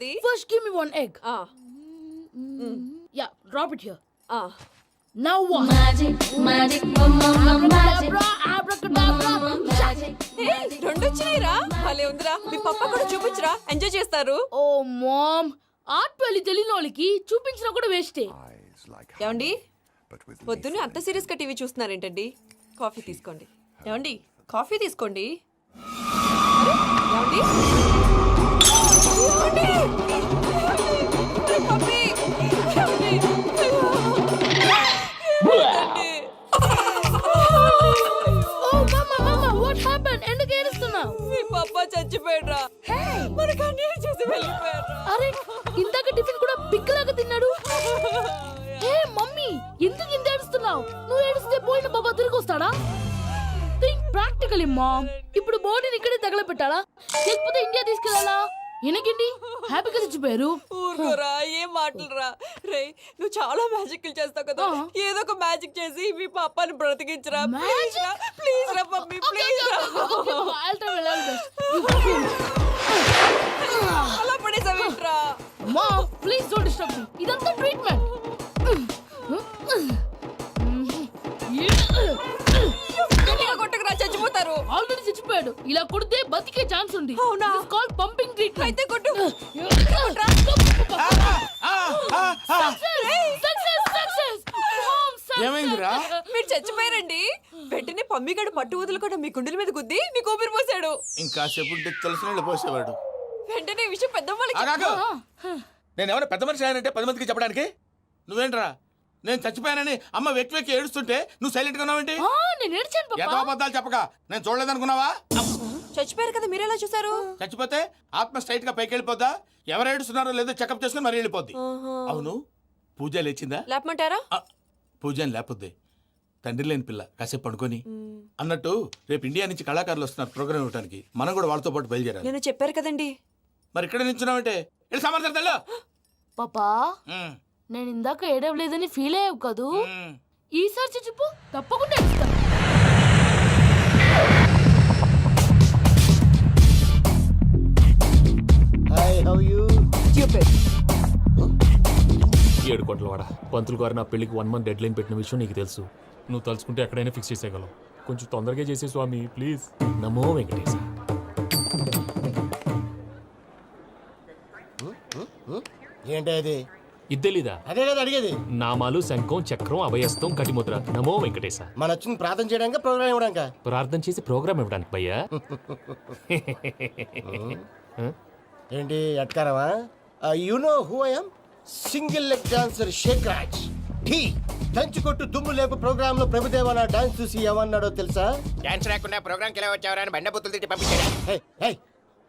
ఏంటండి? First give me one egg. Yeah, drop it here. Now what? Magic, mama, magic. Abracadabra. రెండు వచ్చినాయిరా. భలే ఉందిరా. మీ పప్ప కూడా చూపించరా, ఎంజాయ్ చేస్తారు. Oh mom, ఆర్ట్ పెళ్లి తెలియని వాళ్ళకి చూపించినా కూడా వేస్టే. ఏమండి, పొద్దున్నే అంత సీరియస్ గా టీవీ చూస్తున్నారేంటండి? కాఫీ తీసుకోండి. ఏమండి, కాఫీ తీసుకోండి. ఏమండి? పప్పి! Oh mama, what happened? ఎందుకు ఏడుస్తున్నావు? మీ పప్ప చచ్చిపోయాడురా. మనకు అన్యాయం చేసి వెళ్ళిపోయాడురా. అరే, ఇందాక టిఫిన్ కూడా పిక్కలాగా తిన్నాడు. హే మమ్మీ, ఎందుకు ఇంత ఏడుస్తున్నావు? నువ్వు ఏడిస్తే పోయిన బాబా తిరిగి వస్తాడా? Think practically mom. ఇప్పుడు బాడీని ఇక్కడే తగలబెట్టాలా లేకపోతే ఇండియా తీసుకెళ్ళాలా? ఎనకండి హ్యాపీగా చచ్చిపోయారు. ఊరుకోరా, ఏం మాటలురా. రే, నువ్వు చాలా మ్యాజిక్లు చేస్తావు కదా, ఏదో ఒక మ్యాజిక్ చేసి మీ పాపాని బ్రతికించరా. ప్లీజ్ రా మమ్మీ, ప్లీజ్ రా. అలా పడేసావేంట్రా? Mom please don't disturb me. ఇదంతా ట్రీట్మెంట్. కొట్టకరా, చచ్చిపోతారు. ఆల్రెడీ చచ్చిపోయాడు. ఇలా కొడితే బతికే ఛాన్స్ ఉంది. అవునా? This called pumping treatment. అయితే కొట్టు. ఏమైందిరా? మీరు చచ్చిపోయారండి. వెంటనే పమ్మిగాడు పట్టు వదులుకుండా మీ గుండెల మీద గుద్ది మీకు ఊపిరి పోసాడు. ఇంకా చెప్పుంటే తెలిసిన పోసేవాడు. వెంటనే ఈ విషయం పెద్దవాళ్ళకి నేను ఎవరైనా పెద్ద మనిషి ఆయనంటే 10 మందికి చెప్పడానికి. నువ్వేంట్రా నేను చచ్చిపోయానని అమ్మ వెక్కి వెక్కి ఏడుస్తుంటే నువ్వు సైలెంట్ గా ఉన్నావేంటి? నేను ఏడ్చాను పాపా. ఎంతో అబద్ధాలు చెప్పక నేను చూడలేదనుకున్నావా? చచ్చిపోయారు కదా, మీరెలా చూసారు? చచ్చిపోతే ఆత్మ స్ట్రైట్ గా పైకి వెళ్ళిపోద్దా? ఎవరు ఏడుస్తున్నారో లేదో చెకప్ చేసుకుని మరీ వెళ్ళిపోద్ది. అవును, పూజ లేచిందా? లేపమంటారా? పూజ అని లేకపోద్ది. తండ్రి లేని పిల్ల కాసేపు పడుకొని. అన్నట్టు రేపు ఇండియా నుంచి కళాకారులు వస్తున్నారు ప్రోగ్రామ్ ఇవ్వడానికి. మనం కూడా వాళ్ళతో పాటు బయలుదేరాలి. నేను చెప్పారు కదండి. మరి ఇక్కడ నిల్చున్నావంటే వెళ్ళి సమర్థతల్లో. పాపా, నేను ఇందాక ఏడవలేదని ఫీల్ అయ్యావు కదూ? ఈసారి చచ్చిపో, తప్పకుండా ఏడుస్తా. Hi, how you? 7 కోట్ల వాడ పంతులు గారు నా పెళ్లికి 1 month డెడ్ లైన్ పెట్టిన విషయం నీకు తెలుసు. నువ్వు తలుచుకుంటే ఎక్కడైనా ఫిక్స్ చేసేయగలవు. కొంచెం తొందరగా చేసే స్వామి ప్లీజ్. నమో వెంకటేశ. ఏంటి అది? ఇద్దెలీదా? అదే కదా అడిగేది. నామాలు శంఖం చక్రం అభయస్తం కటిముద్ర. నమో వెంకటేశ. మన వచ్చింది ప్రార్థన చేయడానికి, ప్రోగ్రామ్ ఇవ్వడానిక? ప్రార్థన చేసి ప్రోగ్రామ్ ఇవ్వడానికి భయ్యా. ఏంటి ఎట్కారమా? You know who I am? Single leg dancer Shaik Raj. ఠీ దంచి కొట్టు దుమ్ము లేపు ప్రోగ్రామ్ లో ప్రభుదేవ నా డాన్స్ చూసి ఏమన్నాడో తెలుసా? డాన్స్ రాకుండా ప్రోగ్రామ్ కి ఎలా వచ్చావరా అని బండ బుద్ధులు తిట్టి పంపించాడు.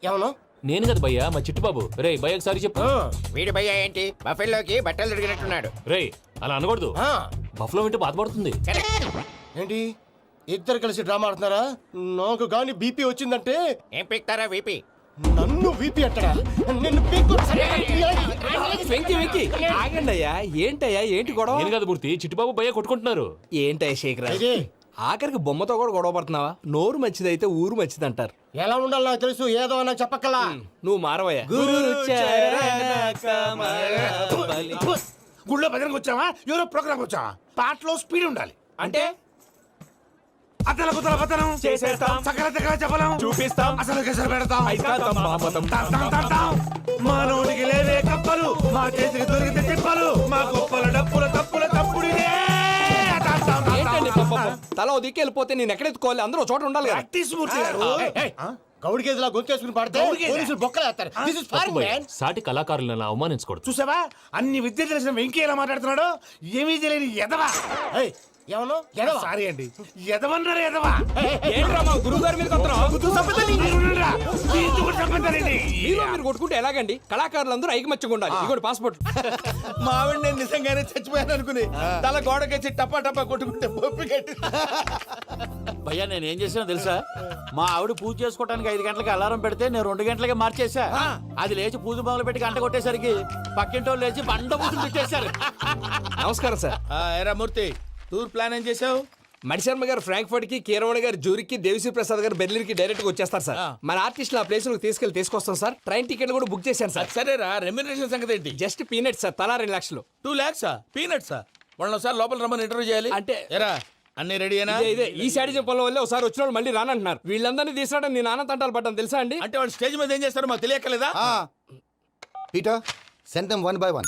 ఏమను? నేను కదా భయ్యా, మా చిట్టుబాబు. రే భయ్య ఒకసారి చెప్పు. వీడి భయ్య ఏంటి బఫెల్లోకి బట్టలు తిరిగినట్టున్నాడు. రే అలా అనకూడదు. బఫ్లో వింటే బాధపడుతుంది. ఏంటి ఇద్దరు కలిసి డ్రామా ఆడుతున్నారా? నాకు గాని బీపీ వచ్చిందంటే ఏం పీక్తారా వీపీ? నన్ను వీపీ అట్టడా? నిన్ను ఆగండి అయ్యా, ఏంటయ్యా ఏంటి గొడవ? నేను కదా మూర్తి, చిట్టుబాబు భయ్య కొట్టుకుంటున్నారు. ఏంటయ్యా శేఖరా, ఆఖరికి బొమ్మతో కూడా గొడవ పడుతున్నావా? నోరు మంచిదైతే ఊరు మంచిది అంటారు. ఎలా ఉండాలి నాకు తెలుసు, ఏదో నాకు చెప్పక్కలా. నువ్వు మారవయ్యా. గుళ్ళో భజనకు వచ్చావా? ఎవరో ప్రోగ్రామ్ వచ్చావా? పాటలో స్పీడ్ ఉండాలి. అంటే అతల కుతల పతనం చేసేస్తాం, సకల దగ్గర చెప్పలేం, చూపిస్తాం, అసలు గసలు పెడతాం, అయితాం, మాపతం. మా నోటికి లేవే కప్పలు, మా చేతికి దొరికితే తిప్పలు, మా గొప్పల డప్పుల తప్పుల తప్పుడిదే. ఏంటండి తల ఓ దిక్కు వెళ్ళిపోతే నేను ఎక్కడ ఎత్తుకోవాలి? అందరూ చోట ఉండాలి కదా. ప్రాక్టీస్ మూర్తి గారు. గౌడి గేదెలా గొంతేసుకుని పాడితే పోలీసులు బొక్కలేస్తారు. This is foreign, man. సాటి కళాకారులను అవమానించకూడదు. చూసావా అన్ని విద్య తెలిసిన వెంకీ ఎలా మాట్లాడుతున్నాడు? ఏమీ తెలియని ఎదవా. ఏమను? సారీ అండి, ఎదవన్నారు ఎదవా. ఏంట్రా మా గురువు గారి మీద మీరు కొట్టుకుంటే ఎలాగండి? కళాకారులందరూ ఐకమత్యంగా ఉండాలి. ఇగోటి పాస్పోర్ట్. మావిడ నేను నిజంగానే చచ్చిపోయాను అనుకుని తల గోడకొచ్చి టపా టపా కొట్టుకుంటే బొప్పి కట్టి. భయ్యా నేను ఏం చేసినా తెలుసా? మా ఆవిడ పూజ చేసుకోవడానికి 5 గంటలకి అలారం పెడితే నేను 2 గంటలకి మార్చేసా. అది లేచి పూజ మొదలు పెట్టి గంట కొట్టేసరికి పక్కింటి వాళ్ళు లేచి బండ పూజలు పెట్టేశారు. నమస్కారం సార్. ఏరా మూర్తి, టూర్ ప్లాన్ ఏం చేసావు? మణిశర్మ గారు ఫ్రాంక్ఫర్ట్ కి, కీరవాణి గారు జూరికి, దేవిశ్రీ ప్రసాద్ గారు బెర్లిన్ కి డైరెక్ట్ గా వచ్చేస్తారు సార్. మన ఆర్టిస్ట్ ఆ ప్లేస్ తీసుకొస్తాం సార్. ట్రైన్ టికెట్ కూడా బుక్ చేశాను సార్. సరేరా రెమ్యూనరేషన్ సంగతి ఏంటి? జస్ట్ పీనట్ సార్, తలా 2 లక్షలు. 2 lakhs పీనట్సా? వాళ్ళని ఒకసారి లోపల రమ్మని ఇంటర్వ్యూ చేయాలి. అంటే- ఎరా అన్ని రెడీయేనా? ఇదే ఈ శాడిజం పొలం వల్లే ఒకసారి వచ్చిన వాళ్ళు మళ్ళీ రానంటున్నారు. వీళ్ళందరినీ తీసుకురావడం నేను ఆనంద తంటాలు పడ్డాను తెలుసా అండి. అంటే వాళ్ళు స్టేజ్ మీద ఏం చేస్తారో మాకు తెలియక్కలేదా? Peter send them 1 by 1.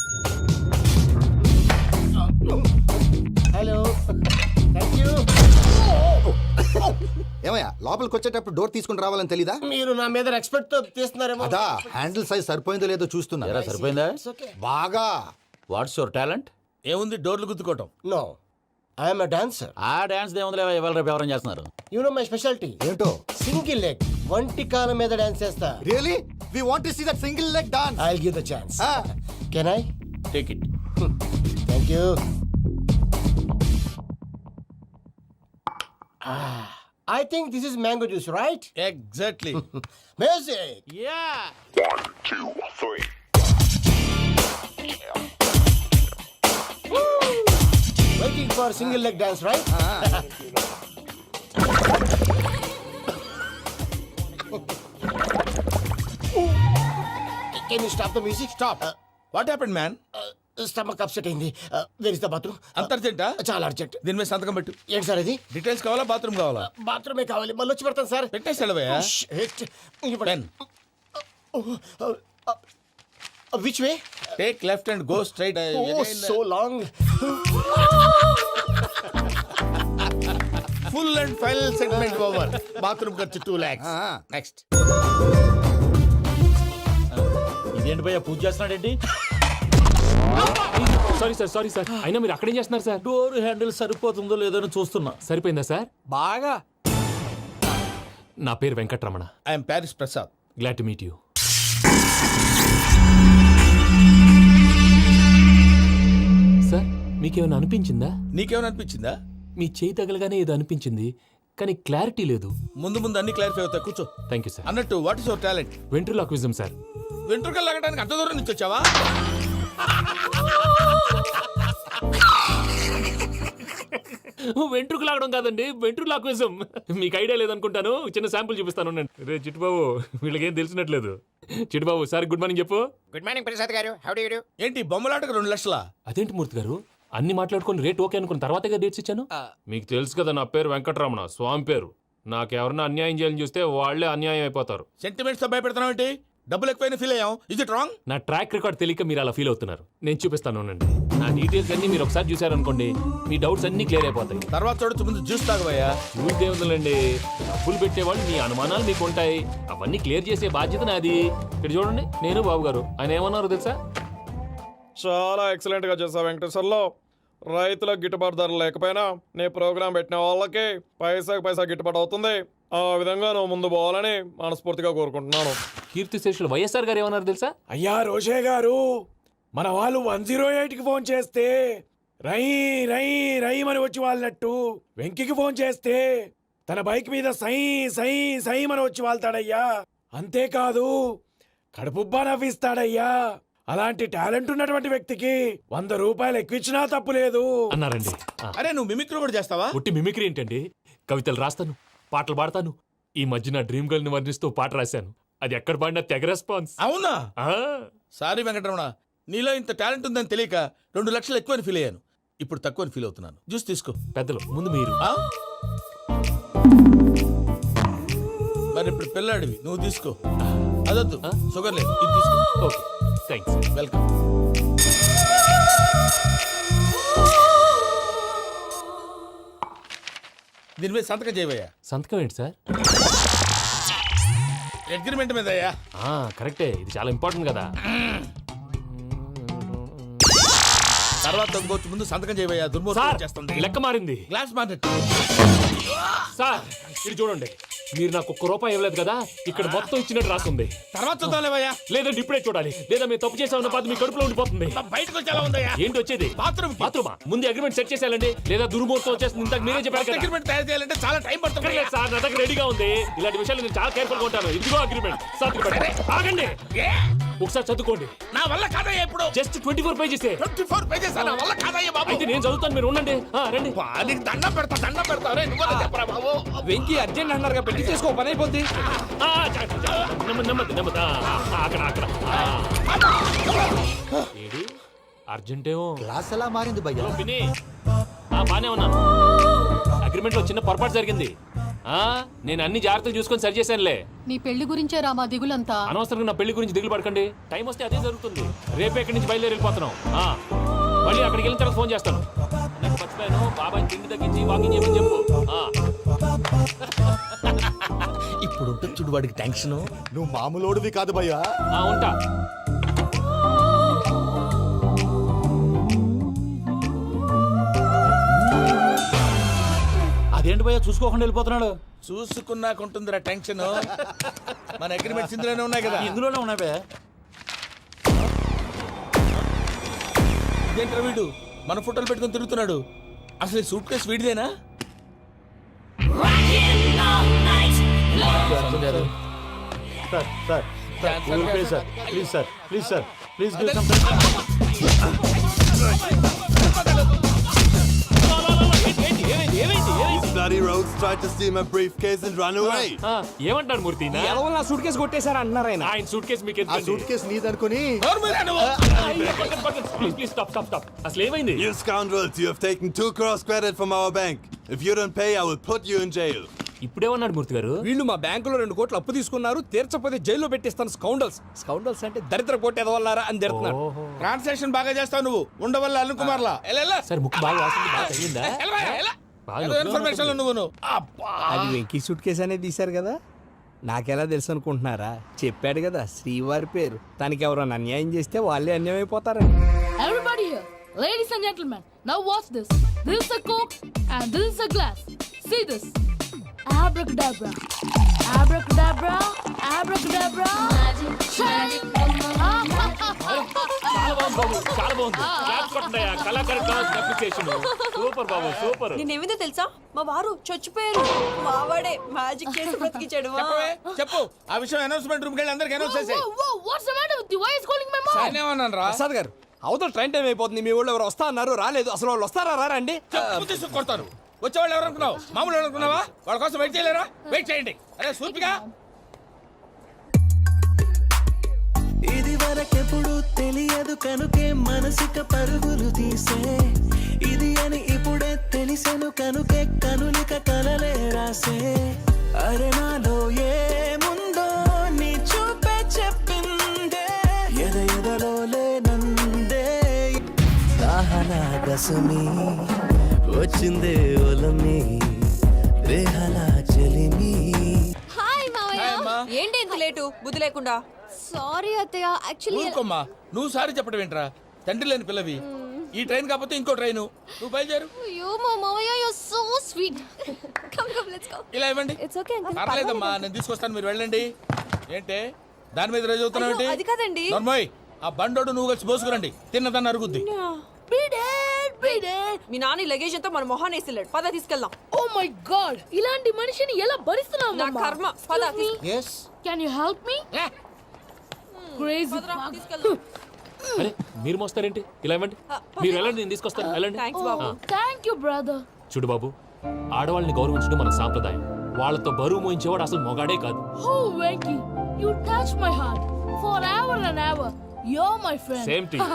Hello thank you. ఏమయ్యా లోపలికి వచ్చేటప్పుడు డోర్ తీసుకుని రావాలని తెలీదా? మీరు నా మీద ఎక్స్పెక్ట్ తో తీస్తున్నారేమో. అదా హ్యాండిల్ సైజ్ సరిపోయిందో లేదో చూస్తున్నా. ఎరా సరిపోయిందా? బాగా. What's your talent? ఏముంది డోర్లు గుద్దుకోవటం. No I'm a dancer. ఆ డాన్స్ దేవుందిలే, ఇవాళ రేపు ఎవరైనా చేస్తున్నారు. యు నో మై స్పెషాలిటీ ఏంటో? సింగిల్ లెగ్, వంటి కాలం మీద డాన్స్ చేస్తా. Really we want to see that single leg dance. I will give the chance. Can I? Take it. Thank you. I think this is mango juice, right? Exactly. Music. Yeah Waiting for single leg dance, right? Can you stop the music? Stop. What happened man? Stomach upset అయింది. Where is the bathroom? అంత అర్జెంటా? చాలా urgent. దీని మీద సంతకం పెట్టు. ఏంటి sir ఇది? డీటెయిల్స్ కావాలా బాత్రూమ్ కావాలా? బాత్రూమే కావాలి, మళ్ళీ వచ్చి పెడతాను సార్. పెట్టేసి వెళ్ళవయ్యా. Pen. Which way? Take left and go straight. Oh, so long. Full and final segment over. Bathroom ఖర్చు 2 lakhs. నెక్స్ట్. ఇదేంటి భయ్యా పూజ చేస్తున్నాడేంటి? సారీ సార్ అయినా మీరు అక్కడేం చేస్తున్నారు సార్? డోర్ హ్యాండిల్ సరిపోతుందో లేదో అని చూస్తున్నా. సరిపోయిందా సార్? బాగా. నా పేరు Venkatramana. I'm Paris Prasad. Glad to meet you. Sir మీకేమైనా అనిపించిందా? నీకేమైనా అనిపించిందా? మీ చేయి తగలగానే ఏదో అనిపించింది, కానీ క్లారిటీ లేదు. ముందు ముందు అన్ని క్లారిఫై అవుతాయి, కూర్చో. Thank you sir. అన్నట్టు what is your talent? Ventriloquism sir. వెంట్రుకలు లాగడానికి అంత దూరం నుంచి వచ్చావా? వెంట్రుకు లాగడం కాదండి, వెంట్రులాక్విజం. మీకు ఐడియా లేదనుకుంటాను, చిన్న శాంపుల్ చూపిస్తాను. రే చిట్టుబాబు, వీళ్ళకేం తెలిసినట్లేదు. చిట్టుబాబు సార్ గుడ్ మార్నింగ్ చెప్పు. Good morning Prasad garu. How do you do? ఏంటి బొమ్మలాటకు 2 లక్షలా? అదేంటి మూర్తి గారు, అన్ని మాట్లాడుకుని రేట్ ఓకే అనుకున్న తర్వాతగా డేట్స్ ఇచ్చాను. మీకు తెలుసు కదా నా పేరు వెంకటరమణ, స్వామి పేరు. నాకెవరన్నా అన్యాయం చేయాలని చూస్తే వాళ్లే అన్యాయం అయిపోతారు. సెంటిమెంట్స్ తో భయపెడతావు ఏంటి? డబ్బులు ఎక్కువైనా ఫీల్ అయ్యాం. Is it wrong? నా ట్రాక్ రికార్డ్ తెలియక మీరు అలా ఫీల్ అవుతున్నారు. నేను చూపిస్తాను ఉండండి. నా డీటెయిల్స్ అన్ని మీరు ఒకసారి చూసారనుకోండి, మీ డౌట్స్ అన్ని క్లియర్ అయిపోతాయి. తర్వాత చూడొచ్చు, ముందు జ్యూస్ తాగవయ్యా. చూస్తే ఉందండి, డబ్బులు పెట్టేవాళ్ళు మీ అనుమానాలు మీకు ఉంటాయి, అవన్నీ క్లియర్ చేసే బాధ్యత నాది. ఇక్కడ చూడండి, నేను బాబు గారు. ఆయన ఏమన్నారు తెలుసా? చాలా ఎక్సలెంట్ గా చేసావు వెంకటేశ్వర్లో. రైతులకు గిట్టుబాటు ధర లేకపోయినా నీ ప్రోగ్రాం పెట్టిన వాళ్ళకి పైసాకి పైసా గిట్టుబాటు అవుతుంది. ఆ విధంగా నువ్వు ముందు పోవాలని మనస్ఫూర్తిగా కోరుకుంటున్నాను. కీర్తి శేషులు వైఎస్ఆర్ గారు ఏమన్నారు తెలుసా? అయ్యా రోషే గారు, మన వాళ్ళు 108కి ఫోన్ చేస్తే రై రై రై అని వచ్చి వాళ్ళనట్టు, వెంకికి ఫోన్ చేస్తే తన బైక్ మీద సై సై సై అని వచ్చి వాళ్తాడయ్యా. అంతేకాదు కడుపుబ్బా నవ్విస్తాడయ్యా. అలాంటి టాలెంట్ ఉన్నటువంటి వ్యక్తికి 100 రూపాయలు ఎక్కువిచ్చినా తప్పు లేదు అన్నారండి. అరే నువ్వు మిమిక్రీ కూడా చేస్తావా? పుట్టి మిమిక్రీ ఏంటండి? కవితలు రాస్తాను, పాటలు పాడతాను. ఈ మధ్య నా డ్రీమ్ గర్ల్ ని వర్ణిస్తూ పాట రాశాను. అది ఎక్కడ పాడినా తెగ రెస్పాన్స్. అవునా? ఆ, సారీ వెంకటరమణ, నీలో ఇంత టాలెంట్ ఉందని తెలియక 2 లక్షలు ఎక్కువని ఫీల్ అయ్యాను. ఇప్పుడు తక్కువని ఫీల్ అవుతున్నాను. జ్యూస్ తీసుకో. పెద్దలు ముందు మీరు. ఆ? మరి ఇప్పుడు పిల్లాడివి, నువ్వు తీసుకో. అదొద్దు, షుగర్ లేదు, ఇది తీసుకో. Okay thanks. వెల్కమ్. దీని మీద సంతకం చేయవయ్యా. సంతకం ఏంటి సార్? అగ్రిమెంట్ మీద అయ్యా. కరెక్టే, ఇది చాలా ఇంపార్టెంట్ కదా. తర్వాత ఇంకొచ్చి ముందు సంతకం చేయవయ్యా. సార్ దుర్మోహం చేస్తుంది. లెక్క మారింది. Glass market. సార్ ఇది చూడండి, మీరు నాకు 1 రూపాయి ఇవ్వలేదు కదా, ఇక్కడ మొత్తం ఇచ్చినట్టు రాస్తుంది. తర్వాత చూద్దాంలేవయ్యా. లేదంటే ఇప్పుడే చూడాలి, లేదా మేము తప్పు చేసామన్న బాధ మీ కడుపులో ఉండిపోతుంది. బయటకు వచ్చి ఎలా ఉందయ్యా? ఏంటి వచ్చేది? బాత్రూమా? ముందు అగ్రిమెంట్ సెట్ చేసేయాలండి, లేదా దుర్మూర్తం వచ్చేస్తుంది. ఇంతకు మీరే చెప్పారు కదా. అగ్రిమెంట్ తయారు చేయాలంటే చాలా టైం పడుతుంది. అక్కర్లేదు సార్, నా దగ్గర రెడీగా ఉంది. ఇలాంటి విషయాలు నేను చాలా కేర్ఫుల్ గా ఉంటాను. ఇదిగో అగ్రిమెంట్. సంతకం పెట్టండి. ఆగండి. ఒకసారి చదువుకోండి. నా వల్ల కాదయ్యా ఇప్పుడు. Just 24 pages. 24 pages నా వల్ల కాదయ్యా బాబు. అయితే నేను చదువుతాను, మీరు ఉండండి. రండి. నీకు దండం పెడతా రే నువ్వు చెప్పరా బాబు. వెంకీ అర్జెంట్ అన్నారుగా, పెళ్లి చేసుకో, పని అయిపోద్ది. నెమ్మది. అక్కడ. ఏడి అర్జెంటేమో. క్లాస్ ఎలా మారింది భయ్యా? పిన్ని బానే ఉన్నాను. అగ్రిమెంట్ లో చిన్న పొరపాటు జరిగింది. నేను అన్ని జాగ్రత్తలు చూసుకొని సరి చేశానులే. నీ పెళ్లి గురించే రా మా దిగులంతా. అనవసరంగా నా పెళ్లి గురించి దిగులు పడకండి. టైం వస్తే అదే జరుగుతుంది. రేపే ఇక్కడి నుంచి బయలుదేరి వెళ్ళిపోతున్నాం. మళ్ళీ అక్కడికి వెళ్ళిన తర్వాత ఫోన్ చేస్తాను. నాకు మర్చిపోయాను, బాబాయ్ తిండి తగ్గించి వాకింగ్ చేయమని చెప్పు. ఇప్పుడు ఉంటుంది చూడు వాడికి టెన్షన్. నువ్వు మామూలోడివి కాదు భయ్యా. ఉంటా. అదేంటి భయ్యా చూసుకోకుండా వెళ్ళిపోతున్నాడు? చూసుకున్నాకుంటుందిరా టెన్షన్. మన అగ్రిమెంట్స్ ఇందులోనే ఉన్నాయి కదా. ఇందులోనే ఉన్నాయి భయ్యా. ఇదేంట్రా వీడు మన ఫోటోలు పెట్టుకొని తిరుగుతున్నాడు. అసలు సూట్ కేసు వీడిదేనా? ప్లీజ్ ఏమంటాడు మూర్తి? ఎవరు నా సూట్ కేసు కొట్టేశారు అంటున్నారు ఆయన. ఆయన సూట్ కేసు మీకు ఆ సూట్ కేసు నీదనుకుని ప్లీజ్ స్టాప్. అసలు ఏమైంది? You scoundrels, you have taken 2 crores credit from our bank. If you don't pay, I will put you in jail. ఇప్పుడేమన్నాడు మూర్తి గారు? వీళ్ళు మా బ్యాంకులో 2 కోట్లు అప్పు తీసుకున్నారు, తీర్చపోతే జైల్లో పెట్టిస్తాను. స్కౌండల్స్ అంటే దరిద్ర కోట ఎదవల్లారా అని తిడుతున్నాడు. ట్రాన్సాక్షన్ బాగా చేస్తావు నువ్వు. ఉండవల్ల అరుణ్ కుమార్ లా సరే ముక్కు బాగా వాసింది, బాగా తగిలిందా? ఇన్ఫర్మేషన్ నువ్వు అది వెంకీ సూట్ కేసు అనేది తీశారు కదా, నాకెలా తెలుసు అనుకుంటున్నారా? చెప్పాడు కదా శ్రీవారి పేరు. తనకి ఎవరైనా అన్యాయం చేస్తే వాళ్ళే అన్యాయం అయిపోతారని. Everybody here, ladies and gentlemen, now watch this. This is a Coke and this is a glass. See this. Abracadabra. Abracadabra. Abracadabra. చాలా బాగుంది బాబు, చాలా బాగుంది. క్లాప్స్ కొట్టండి. కళాకారు అప్రిసియేషన్. సూపర్ బాబు, సూపర్. నేనేమిందో తెలుసా, మా వారు చచ్చిపోయారు. మావాడే మ్యాజిక్ చేసి బ్రతికించాడు. చెప్పు ఆ విషయం. అనౌన్స్మెంట్ రూమ్ కెళ్ళి అందరికి అనౌన్స్ చేసేయ్. Whoa, what's the matter with you? Why is calling my mom? నేనేమన్నాను రా? ప్రసాద్ గారు, అవతల ట్రైన్ టైం అయిపోతుంది. మీ ఊళ్ళో ఎవరు వస్తా అన్నారు, రాలేదు. అసలు వాళ్ళు వస్తారా రారా అండి? చెప్పు తీసుకు కొడతారు. వచ్చేవాళ్ళు ఎవరు అనుకున్నావు? మామూలు ఎవరు అనుకున్నావా? వాళ్ళ కోసం వెయిట్ చేయలేరా? వెయిట్ చేయండి. అరే సూపిగా. ఇది వరకెప్పుడు తెలియదు కనుకే మనసిక పరుగులు తీసే, ఇది అని ఇప్పుడే తెలిసెను కనుకే కనులిక కలలే రాసే. అరే నాలో ఏముందో నీ చూపే చెప్పిందే, ఎదలో లేనందే. దాహనా గసమి వచ్చిందే ఒలమి, రేహలా చెలిమి. హాయ్ మావయ్య. ఏంటి ఇంత లేటు? బుద్ధి లేకుండా. సారీ అత్తయ్య, యాక్చువల్లీ ఊరుకోమ్మా. నువ్వు సారి చెప్పడం ఏంట్రా? తండ్రి లేని పిల్లవి. ఈ ట్రైన్ కాకపోతే ఇంకో ట్రైన్. నువ్వు బయలుదేరు. అయ్యో మా మావయ్య, you are so sweet. Come let's go. ఇలా ఇవ్వండి. It's okay uncle. పర్లేదమ్మా, నేను తీసుకొస్తాను, మీరు వెళ్ళండి. ఏంటే దాని మీద రోజు అవుతున్నావు? అయ్యో, అది కాదండి. నర్మోయ్, ఆ బండోడు నువ్వు కలిసి పోసుకురండి. తిన్నదాన్ని అరుగుద్ది. మీ నాని లగేజ్ అంతా మన మొహాన్ వేసిల్లాడు. పద తీసుకెళ్దాం. Oh my God! ఇలాంటి మనిషిని ఎలా భరిస్తున్నావు? నా కర్మ. పద yes Can you help me? Crazy. తీసుకెళ్దాం. అరే మీరు మోస్తారేంటి? ఇలా ఇవ్వండి. మీరు వెళ్ళండి, నేను తీసుకొస్తాను. వెళ్ళండి. Thanks Babu. Thank you, brother. చూడు బాబు, ఆడవాళ్ళని గౌరవించడం మన సాంప్రదాయం. వాళ్ళతో బరువు మోయించేవాడు అసలు మొగాడే కాదు. Oh, Venky, you touch my heart forever and ever. You're my friend. Same to you.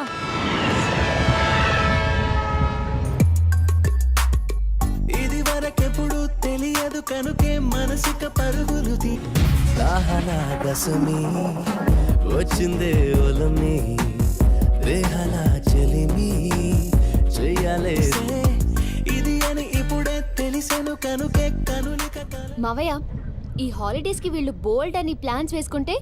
ఇది వరకెప్పుడు తెలియదు కనుకే మనసిక పరుగులు తీ. దాహనా గసమి వచ్చిందే ఒలమి, రేహలా చెలిమి చెయ్యాలే. ఇది అని ఇప్పుడే తెలిసెను కనుకే కనులిక. మావయ్య, ఈ హాలిడేస్ కి వీళ్ళు బోల్డ్ అని ప్లాన్స్ వేసుకుంటే,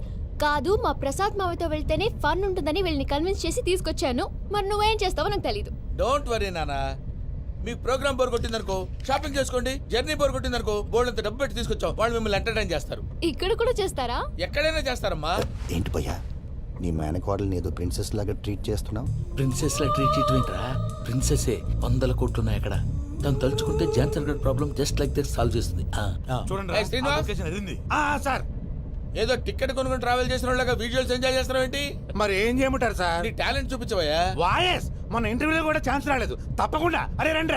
కాదు మా ప్రసాద్ మావయ్యతో వెళ్తేనే ఫన్ ఉంటుందని వీళ్ళని కన్విన్స్ చేసి తీసుకొచ్చాను. మరి నువ్వేం చేస్తావో నాకు తెలీదు. డోంట్ వరీ నానా. మీకు ప్రోగ్రామ్ బోర్ కొట్టిందనుకో, షాపింగ్ చేసుకోండి. జర్నీ బోర్ కొట్టిందనుకో, బోర్డు అంత డబ్బు పెట్టి తీసుకొచ్చాం. వాళ్ళు మిమ్మల్ని ఎంటర్టైన్ చేస్తారు. ఇక్కడ కూడా చేస్తారా? ఎక్కడైనా చేస్తారమ్మా. ఏంటి భయ్యా, నీ మేనకోడల్ని ఏదో ప్రిన్సెస్ లాగా ట్రీట్ చేస్తున్నావు? ప్రిన్సెస్ లా ట్రీట్ చేయటమేంట్రా? ప్రిన్సెసే 100 కోట్లు ఉన్నాయి అక్కడ. తను తలుచుకుంటే జాన్సన్ గడ్ problem just like this solve చేస్తుంది. చూడండి సార్ ఏదో టికెట్ కొనుక్కొని ట్రావెల్ చేసిన వాళ్ళగా వీడియోస్ ఎంజాయ్ చేస్తున్నావు ఏంటి? మరి ఏం చేయమంటారు సార్? నీ టాలెంట్ చూపించవయ్యా. వాయస్ మన ఇంటర్వ్యూలో కూడా ఛాన్స్ రాలేదు. తప్పకుండా అరే రండి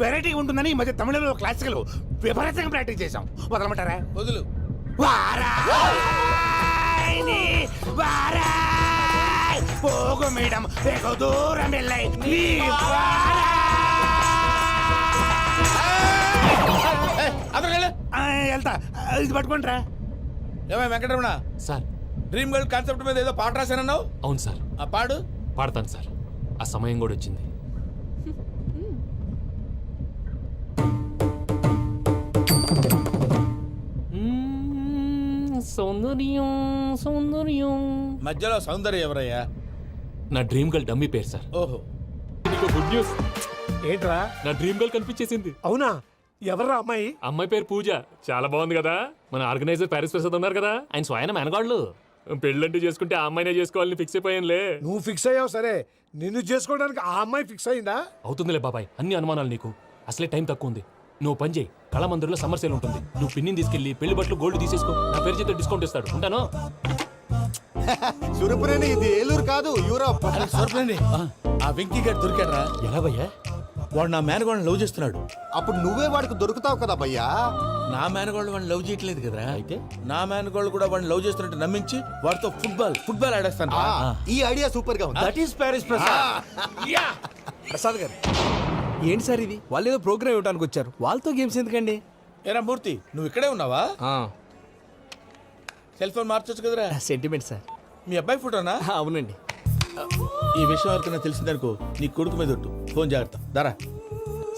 వెరైటీ ఉంటుందని ఈ మధ్య తమిళంలో క్లాసికల్ విపరీతంగా ప్రాక్టీస్ చేసాం. వదలమంటారా? వదులు. వారాయని వారాయ్ పోగు మేడం వెగు దూరం వెళ్ళై నీ వెళ్తా. ఇది పట్టుకుంటారా? ఏమై Venkataramana, sir dream girl concept మీద ఏదో పాట రాశానన్నావు. అవును సార్, ఆ పాడు. పాడతాను సార్. ఆ సమయం కూడా వచ్చింది. సౌందర్యం సౌందర్యం. మధ్యలో సౌందర్య ఎవరయ్యా? నా డ్రీమ్ గర్ల్ డమ్మీ పేరు సార్. ఓహో, నీకు గుడ్ న్యూస్. ఏంట్రా? నా డ్రీమ్ గర్ల్ కనిపించేసింది. అవునా? ఎవర్రా అమ్మాయి? అమ్మాయి పేరు పూజ. చాలా బాగుంది కదా. మన ఆర్గనైజర్ ప్యారిస్ ప్రసాద్ ఉన్నారు కదా, ఆయన స్వయం మెనగాళ్ళు. పెళ్ళంటూ చేసుకుంటే ఆ అమ్మాయినే చేసుకోవాలని ఫిక్స్ అయిపోయానులే. నువ్వు ఫిక్స్ అయ్యావు సరే, నిన్ను చేసుకోవడానికి ఆ అమ్మాయి ఫిక్స్ అయిందా? అవుతుందిలే బాబాయ్, అన్ని అనుమానాలు నీకు. అసలే టైం తక్కువ ఉంది. నువ్వు పని చేయి, కళామందిర్లో సమ్మర్ సేల్ ఉంటుంది. నువ్వు పిన్నిని తీసుకెళ్లి పెళ్లి బట్టలు గోల్డ్ తీసేసుకో. నా పేరు చేత డిస్కౌంట్ ఇస్తాడు. ఉంటాను. సురపురేని ఇది ఏలూరు కాదు, యూరోప్. సర్ప్లేండి. ఆ వెంకీ గారు దొరికాడరా? ఎలా భయ్యా? వాడు నా మేనగోళ్ళని లవ్ చేస్తున్నాడు. అప్పుడు నువ్వే వాడికి దొరుకుతావు కదా భయ్యా. నా మేనగోళ్ళు వాడిని లవ్ చేయట్లేదు కదరా. అయితే నా మేనగోళ్ళు కూడా వాడిని లవ్ చేస్తున్నట్టు నమ్మించి వాడితో ఫుట్బాల్ ఆడేస్తాను. ఈ ఐడియా సూపర్ గా ఉంది. That is Paris Prasad. Prasad గారు ఏంటి సార్ ఇది? వాళ్ళు ఏదో ప్రోగ్రామ్ ఇవ్వడానికి వచ్చారు, వాళ్ళతో గేమ్స్ ఎందుకండి? ఏరా మూర్తి, నువ్వు ఇక్కడే ఉన్నావా? సెల్ ఫోన్ మార్చొచ్చు కదరా. Sentiment sir. మీ అబ్బాయి ఫోటోనా? అవునండి. ఈ విషయం ఎవరికైనా తెలిసిందనుకో నీ కొడుకు మీద ఒట్టు. ఫోన్ జాగ్రత్త. దారా.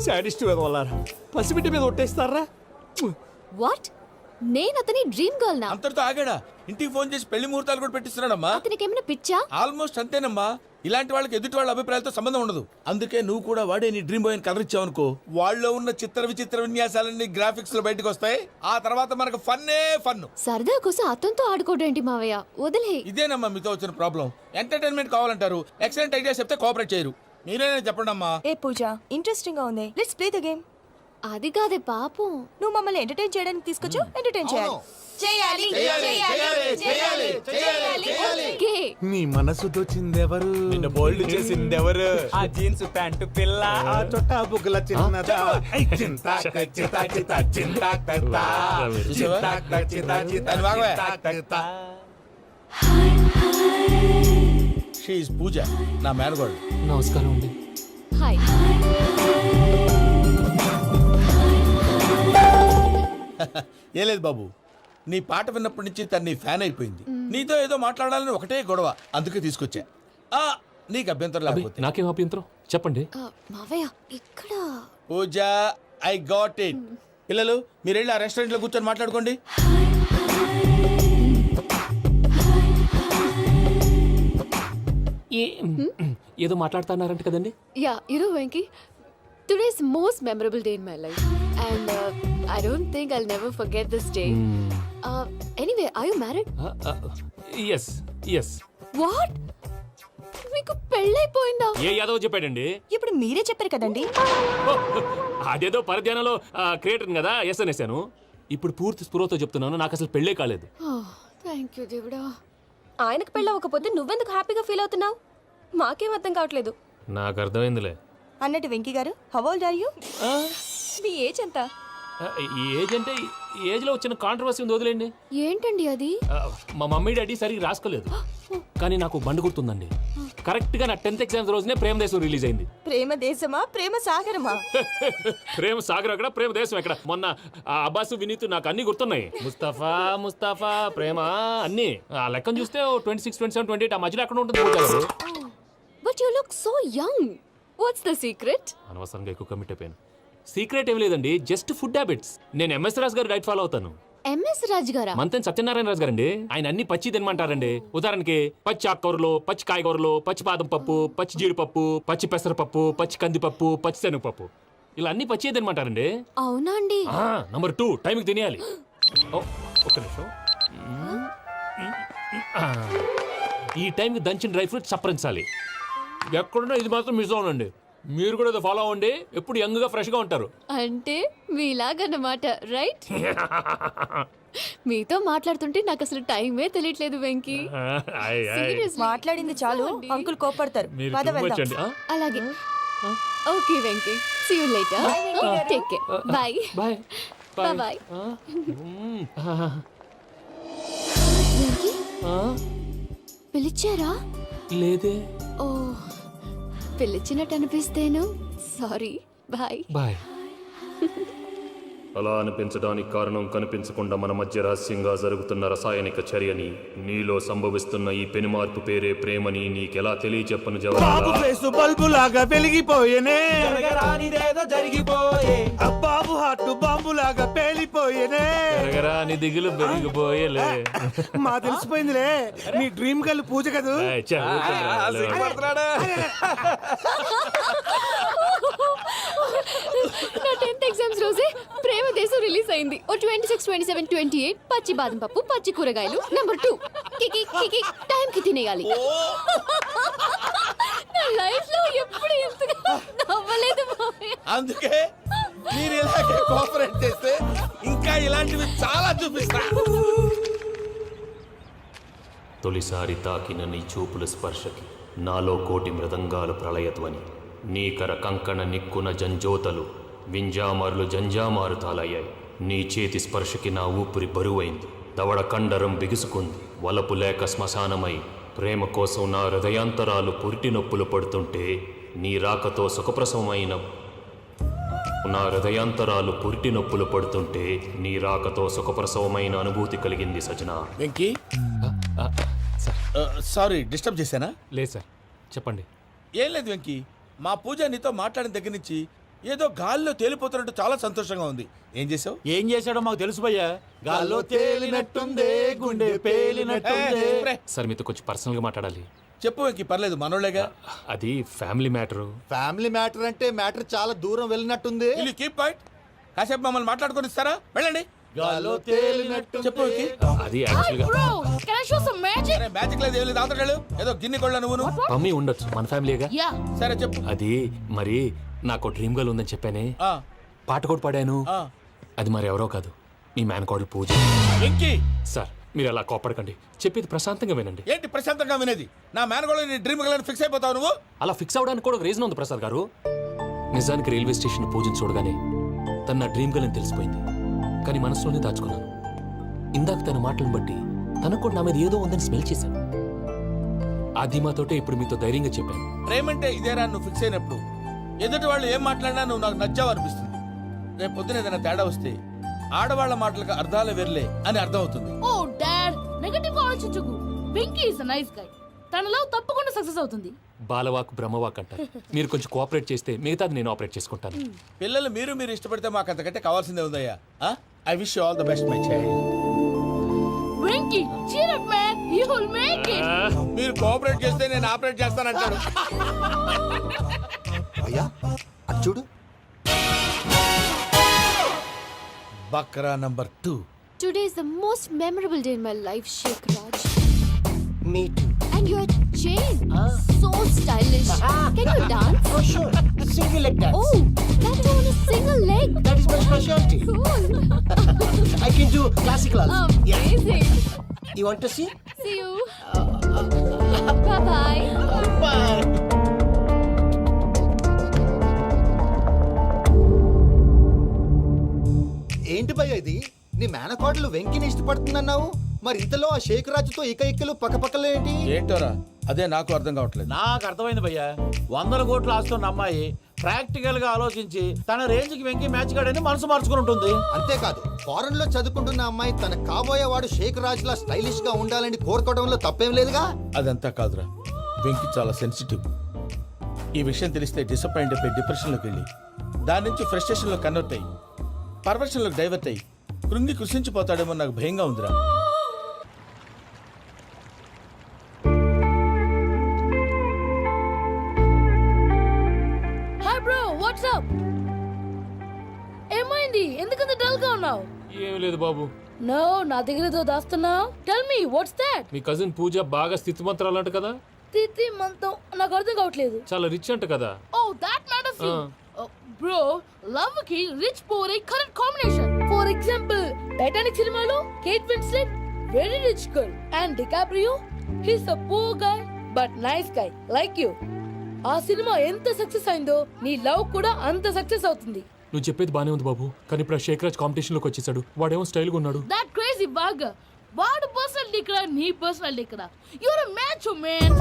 సాడిస్ట్ మీద వాళ్ళారా? పసిబిడ్డ మీద ఒట్టేస్తారా? వాట్? నేను అతని డ్రీమ్ గర్ల్ నా? అంతటితో ఆగాడా? ఇంటికి ఫోన్ చేసి పెళ్లి ముహూర్తాలు కూడా పెట్టిస్తున్నాడమ్మా. అతనికి ఏమైనా పిచ్చా? ఆల్మోస్ట్ అంతేనమ్మా. ఇలాంటి వాళ్ళకి ఎదుటి వాళ్ళ అభిప్రాయాలతో సంబంధం ఉండదు. అందుకే నువ్వు కూడా వాడే నీ డ్రీమ్ బాయ్ కవర్ ఇచ్చావు అనుకో, వాళ్ళలో ఉన్న చిత్ర విచిత్ర విన్యాసాలన్నీ గ్రాఫిక్స్ లో బయటకు వస్తాయి. ఆ తర్వాత మనకు ఫన్నే ఫన్. సరదా కోసం అతనితో ఆడుకోడేంటి మావయ్య? వదిలే. ఇదేనమ్మా మీతో వచ్చిన ప్రాబ్లం. ఎంటర్టైన్మెంట్ కావాలంటారు, ఎక్సలెంట్ ఐడియా చెప్తే కోఆపరేట్ చేయరు. మీరేనే చెప్పండి అమ్మా. ఏ పూజ, ఇంట్రెస్టింగ్ గా ఉంది. Let's play the game. అది కాదే పాపం. నువ్వు మమ్మల్ని ఎంటర్టైన్ చేయడానికి తీసుకొచ్చు, ఎంటర్టైన్ చేయాలి. చేయాలి గే. నీ మనసు దోచిందెవరు? నిన్ను బోల్డ్ చేసిందెవరు? ఆ జీన్స్ ప్యాంటు పిల్ల, ఆ చొట్టా బుగ్గల చిన్నదా. షీ ఈజ్ పూజ, నా మేనగోడు. నమస్కారం అండి. హాయ్. ఏ లేదు బాబు, నీ పాట విన్నప్పటి నుంచి తను నీ ఫ్యాన్ అయిపోయింది. నీతో ఏదో మాట్లాడాలని ఒకటే గొడవ, అందుకే తీసుకొచ్చా. నీకు అభ్యంతరం లేకపోతే. నాకేం అభ్యంతరం చెప్పండి. మావయ్య ఇక్కడ. పూజ, ఐ గాట్ ఇట్. పిల్లలు మీరు వెళ్ళి ఆ రెస్టారెంట్ లో కూర్చొని మాట్లాడుకోండి. ఏదో మాట్లాడుతున్నారంట కదండి. Yeah, Venky, today's most memorable day in my life, and I don't think I'll never forget this day. Anyway, are you married? Yes yes. What? మీకు పెళ్ళైపోయిందా? ఏ యాదవ్ చెప్పాడండి? ఇప్పుడు మీరే చెప్పారు కదండి. అదేదో పరధ్యానంలో క్రియేటర్ కదా ఎస్ అనేసాను. ఇప్పుడు పూర్తి స్పృహతో చెప్తున్నాను, నాకు అసలు పెళ్ళే కాలేదు. థ్యాంక్ యూ దేవుడా. ఆయనకు పెళ్ళవకపోతే నువ్వెందుకు హ్యాపీగా ఫీల్ అవుతున్నావు? మాకేం అర్థం కావట్లేదు. నాకు అర్థమైందిలే. అన్నట్టు వెంకీ గారు, హౌ ఓల్డ్ ఆర్ యు? మీ ఏజ్ ఎంత? ఈ ఏజ్ అంటే ఏజ్ లో వచ్చిన కాంట్రవర్సీ ఉంది, వదిలేండి. ఏంటండి అది? మా మమ్మీ డాడీ సరిగ్గా రాసుకోలేదు, కానీ నాకు బండి గుర్తుందండి. కరెక్ట్ గా నా 10th ఎగ్జామ్స్ రోజునే ప్రేమ దేశం రిలీజ్ అయింది. ప్రేమ దేశమా, ప్రేమ సాగరమా? ప్రేమ సాగర్ ఎక్కడ, ప్రేమ దేశం ఎక్కడ? మొన్న అబ్బాసు వినీత్ నాకు అన్ని గుర్తున్నాయి. ముస్తఫా ప్రేమ అన్ని. ఆ లెక్కను చూస్తే 26, 27, 28 ఆ మధ్యలో ఎక్కడ ఉంటుంది? But you look so young. What's the secret? అనవసరంగా ఎక్కువ కమిట్ అయిపోయాను. సీక్రెట్ ఏం లేదండి, జస్ట్ ఫుడ్ హ్యాబిట్స్. నేను ఎంఎస్ రాజు గారు డైట్ ఫాలో అవుతాను. ఎంఎస్ రాజు గారా? మంతెన్ సత్యనారాయణ రాజు గారండి. ఆయన అన్ని పచ్చి తినమంటారండి. ఉదాహరణకి పచ్చి ఆకుకూరలు, పచ్చి కాయగూరలు, పచ్చి బాదం పప్పు, పచ్చి జీడిపప్పు, పచ్చి పెసరపప్పు, పచ్చి కందిపప్పు, పచ్చి శనగపప్పు, ఇలా అన్ని పచ్చి తినమంటారండి. అవునా అండి? నంబర్ 2, టైంకి తినేయాలి. ఒక్క నిమిషం. ఈ టైంకి దంచిన డ్రై ఫ్రూట్స్ సప్పరించాలి. ఎక్కడున్నా ఇది మాత్రం మిస్ అవునండి. మీరు కూడా ఫాలో అవ్వండి, ఎప్పుడు యంగ్ గా ఫ్రెష్ గా ఉంటారు. అంటే మీలాగన్నమాట, రైట్? మీతో మాట్లాడుతుంటే నాకు అసలు టైమే తెలియట్లేదు వెంకీ. Seriously. మాట్లాడింది చాలు, అంకుల్ కోపడతారు. మీరు పద too much వెళ్దాం. అండి. అలాగే okay Venky, see you later. Take care. Bye bye bye. పిలిచారా? లేదే. ఓ, పిలిచినట్టు అనిపిస్తేను. సారీ. Bye bye. అలా అనిపించడానికి కారణం కనిపించకుండా మన మధ్య రహస్యంగా జరుగుతున్న రసాయనిక చర్యని, నీలో సంభవిస్తున్న ఈ పెనుమార్పు పేరే ప్రేమని నీకెలా తెలియచెప్పను జవాబు. బల్బు లాగా వెలిగిపోయేనే, జరిగిపోయే బాబు హార్ట్ బాంబు లాగా పేలిపోయేనే. ఎరగరా నీ దిగులు పెరిగిపోయేలే. మా తెలిసిపోయిందిలే, నీ డ్రీమ్ గర్ల్ పూజ కదూ. ఏయ్, చా, ఊరుకోరా. నా 10th ఎగ్జామ్స్ రోజే ప్రేమ దేశం రిలీజ్ అయింది. ఓ 26, 27, 28 పచ్చి బాదం పప్పు, పచ్చి కూరగాయలు. నెంబర్ 2 కికి కికి టైం కి తినేయాలి. నా లైఫ్ లో ఎప్పుడు ఇంతగా నవ్వలేదు మామయ్య. అందుకే మీరు ఇలాగే కోఆపరేట్ చేస్తే ఇంకా ఇలాంటివి చాలా చూపిస్తా. తొలిసారి తాకిన నీ చూపుల స్పర్శకి నాలో కోటి మృదంగాలు ప్రళయధ్వని. నీకర కంకణ నిక్కున జంజోతలు వింజామారులు జంజామారు తాలయ్యాయి. నీ చేతి స్పర్శకి నా ఊపిరి బరువైంది. దవడ కండరం బిగుసుకుంది. వలపు లేక శ్మశానమై ప్రేమ కోసం నా హృదయాంతరాలు పురిటి నొప్పులు పడుతుంటే నీ రాకతో సుఖప్రసవమైన నా హృదయాంతరాలు పురిటి నొప్పులు పడుతుంటే నీ రాకతో సుఖప్రసవమైన అనుభూతి కలిగింది సజనా. వెంకీ, సారీ డిస్టర్బ్ చేశానా? లేదు సార్, చెప్పండి. ఏం లేదు వెంకీ, మా పూజ నీతో మాట్లాడిన దగ్గర నుంచి ఏదో గాల్లో తేలిపోతున్నట్టు చాలా సంతోషంగా ఉంది. ఏం చేసావు? ఏం చేశాడో మాకు తెలుసు భయ్యా. గాల్లో తేలినట్టుందే, గుండె పేలినట్టుందే. సార్ మీతో కొంచెం పర్సనల్గా మాట్లాడాలి. చెప్పు వెంకీ, పర్లేదు, మనోళ్ళేగా. అది ఫ్యామిలీ మ్యాటరు. ఫ్యామిలీ మ్యాటర్ అంటే మ్యాటర్ చాలా దూరం వెళ్ళినట్టుంది. Will keep point. కాసేపు మమ్మల్ని మాట్లాడుకొని ఇస్తారా? వెళ్ళండి. గాల్లో తేలినట్టు చెప్పు వెంకీ. అది యాక్చువల్గా Bro, can I show some magic? అరే మ్యాజిక్ లేదు, ఏం లేదు, ఆతడాలు ఏదో గిన్నె కొళ్ళ నువ్వును. మమ్మీ ఉండొచ్చు, మన ఫ్యామిలీగా. Yeah. సరే చెప్పు. అది మరి నాకు డ్రీమ్ గర్ల్ ఉందని చెప్పానే, ఆ, పాట కూడా పాడాను. ఆ. అది మరి ఎవరో కాదు, మీ మేనకోడలు పూజ. వెంకీ, సార్ మీరు అలా కోపడకండి, చెప్పేది ప్రశాంతంగా వినండి. ఏంటి ప్రశాంతంగా వినేది? నా మేనగోళ నీ డ్రీమ్ గర్ల్ ఫిక్స్ అయిపోతావు నువ్వు. అలా ఫిక్స్ అవడానికి కూడా ఒక రీజన్ ఉంది ప్రసాద్ గారు. నిజానికి రైల్వే స్టేషన్ పూజను చూడగానే తన నా డ్రీమ్ గర్ల్ అని తెలిసిపోయింది. కానీ మనసులోనే దాచుకున్నాను. ఇందాక తన మాటలను బట్టి తనకు కూడా నా మీద ఏదో ఉందని స్మెల్ చేశాను. ఆ ధీమాతోటే ఇప్పుడు మీతో ధైర్యంగా చెప్పాను. ప్రేమంటే ఇదేరా నువ్వు ఫిక్స్ అయినప్పుడు ఎదుటి వాళ్ళు ఏం మాట్లాడినా నువ్వు నాకు నచ్చావు అనిపిస్తుంది. రేపు పొద్దున ఏదైనా తేడా వస్తే ఆడవాళ్ల మాటలకు అర్థాలు వెర్లే అని అర్థం అవుతుంది. Oh, Dad, నెగటివ్ ఆలోచించకు. Venky is nice guy. తన లవ్ తప్పకుండా సక్సెస్ అవుతుంది. బాలవాక్ బ్రహ్మవాక్ అంటారు. మీరు కొంచెం కోఆపరేట్ చేస్తే మిగతాది నేను ఆపరేట్ చేసుకుంటాను. పిల్లలు మీరు ఇష్టపడితే మాకు అంతకంటే కావాల్సిందే ఉందయ్యా. I wish you all the best my child. Venky, cheer up man, you will make it. మీరు కోఆపరేట్ చేస్తే నేను ఆపరేట్ చేస్తానంటాడు. అయ్యా అటు చూడు. Bakra number 2. Today is the most memorable day in my life, Sheikh Raj. Me too. And your chain, so stylish. Can you dance? Oh sure. Single leg dance. Oh, that too on a single leg. That is my specialty. Cool. I can do classical also. Amazing. You want to see? See you. Bye-bye. Bye. ఏంటి భయ్య ఇది? నీ మేనకోడలు వెంకిని ఇష్టపడుతుందన్నావు, మరి ఇంతలో ఆ షేక్ రాజుతో ఇక్కలు పక్కపక్కలు ఏంటి? ఏంటోరా, అదే నాకు అర్థం కావట్లేదు. నాకు అర్థమైంది భయ్యా. 100 కోట్లు ఆస్తున్న అమ్మాయి ప్రాక్టికల్ గా ఆలోచించి తన రేంజ్ కి వెంకి మ్యాచ్ కాడని మనసు మార్చుకుని ఉంటుంది. అంతేకాదు, ఫారెన్ లో చదువుకుంటున్న అమ్మాయి తన కాబోయేవాడు షేక్ రాజ్ లా స్టైలిష్ గా ఉండాలని కోరుకోవడంలో తప్పేం లేదుగా. అదంతా కాదురా, వెంకి చాలా సెన్సిటివ్. ఈ విషయం తెలిస్తే డిసప్పాయింట్ అయిపోయి డిప్రెషన్లోకి వెళ్ళి దాని నుంచి ఫ్రస్ట్రేషన్లో కన్వర్ట్ అయ్యి పర్వర్షన్లోకి డైవర్ట్ అయ్యి కృంగి కృషించిపోతాడేమో నాకు భయంగా ఉందిరా. Hi bro, what's up? ఏమైంది? ఎందుకంత డల్ గా ఉన్నావు? ఏం లేదు బాబు. నో, నా దగ్గర ఏదో దాస్తున్నావు. Tell me what's that? మీ కజిన్ పూజ బాగా స్థితిమంతరాలు అంట కదా. తిత్తి మంతం నాకు అర్థం కావట్లేదు. చాలా రిచ్ అంట కదా. Oh, that matters you. Bro, love కి rich poor correct combination. For example Titanic సినిమాలో Kate Winslet very rich girl and DiCaprio he's a poor guy but nice guy like you. ఆ సినిమా ఎంత సక్సెస్ అయిందో నీ love కూడా అంత success అవుతుంది. నువ్వు చెప్పేది బానే ఉంది బాబు, కానీ ఇప్పుడు ఆ శేఖరాజ్ కాంపిటీషన్ లోకి వచ్చేసాడు. వాడేమో స్టైల్గా ఉన్నాడు. దట్ క్రేజీ బాగ్ వాడు పర్సనాలిటీ ఇక్కడ నీ పర్సనాలిటీ ఇక్కడ. You're a match man.